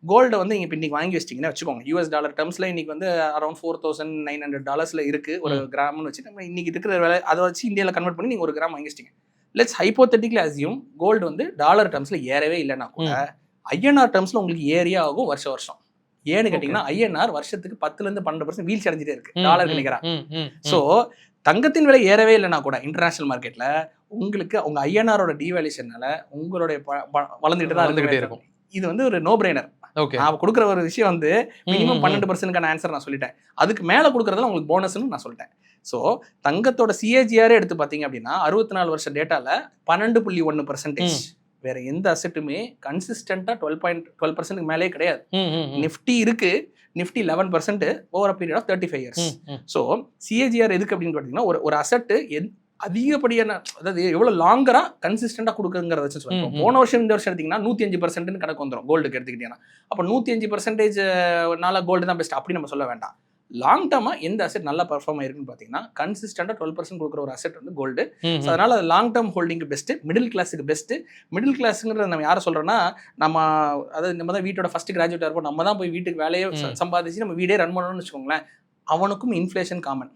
கோல்டை வந்து நீங்கள் இப்போ இன்னைக்கு வாங்கி வச்சிட்டிங்கன்னா வச்சுக்கோங்க, US டாலர் டேர்ம்ஸில் இன்னைக்கு வந்து அரௌண்ட் $4,900 இருக்கு ஒரு கிராம்னு வச்சு, நம்ம இன்னைக்கு இருக்கிற விலை அதை வச்சு இந்தியாவில் கன்வெர்ட் பண்ணி நீங்கள் ஒரு கிராம் வாங்கி வச்சிட்டிங்க. லெட்ஸ் ஹைப்போதெட்டிக்கலி அசியூம் கோல்டு வந்து டாலர் டேர்ம்ஸில் ஏறவே இல்லைன்னா கூட INR டேர்ம்ஸில் உங்களுக்கு ஏரியா ஆகும் வருஷம். ஏன்னு கேட்டிங்கன்னா INR வருஷத்துக்கு 10-12% வீழ்ச்சி அடைஞ்சிட்டே இருக்கு டாலருக்கு நிகராக. ஸோ தங்கத்தின் விலை ஏறவே இல்லைன்னா கூட இன்டர்நேஷனல் மார்க்கெட்டில் உங்களுக்கு உங்கள் INR-ஓட டிவேல்யூஷனால உங்களுடைய வளர்ந்துட்டு தான் இருக்கும். இது வந்து ஒரு நோ பிரெய்னர். நான் கொடுக்குற ஒரு விஷயம் வந்து மினிமம் 12%க்கான ஆன்சர் நான் சொல்லிட்டேன். அதுக்கு மேலே கொடுக்குறதுல உங்களுக்கு போனஸ்ன்னு நான் சொல்லிட்டேன். ஸோ தங்கத்தோட CAGR எடுத்து பார்த்தீங்க அப்படின்னா 64 வருஷ டேட்டாவில் 12.1%. வேற எந்த அசெட்டுமே கன்சிஸ்டண்டா 12% மேலே கிடையாது. நிஃப்டி இருக்கு, Nifty 11% over a period of 35 years. So CAGR எதுக்கு அப்படின்னு பார்த்தீங்கன்னா ஒரு அசெட்டு அதிகப்படியான, அதாவது எவ்வளவு லாங்கரா கன்சிஸ்டண்டா கொடுக்குங்கிறத வச்சு சொல்லுவோம். போன வருஷம் இந்த வருஷம் எடுத்தீங்கன்னா 105% கணக்கு வந்துடும் கோல்டுக்கு எடுத்துக்கிட்டீங்கன்னா. அப்போ 105%னால கோல்டு தான் பெஸ்ட் அப்படி நம்ம சொல்ல வேண்டாம். லாங் டர்மா எந்த அசெட் நல்லா பர்ஃபார்ம் ஆயிருக்குன்னு பார்த்தீங்கன்னா கன்சிஸ்டண்டா 12% கொடுக்குற ஒரு அசெட் வந்து கோல்டு. அதனால அது long term holding best, middle கிளாஸுக்கு பெஸ்ட். மிடில் கிளாஸுங்கிறத நம்ம யாரை சொல்றோம்னா, அதாவது நம்ம தான் வீட்டோட ஃபர்ஸ்ட் கிராஜுவேட்டாக இருப்போம், நம்ம தான் போய் வீட்டுக்கு வேலையை சம்பாதிச்சு நம்ம வீடே ரன் பண்ணணும்னு வச்சுக்கோங்களேன். அவனுக்கும் இன்ஃப்ளேஷன் காமன்.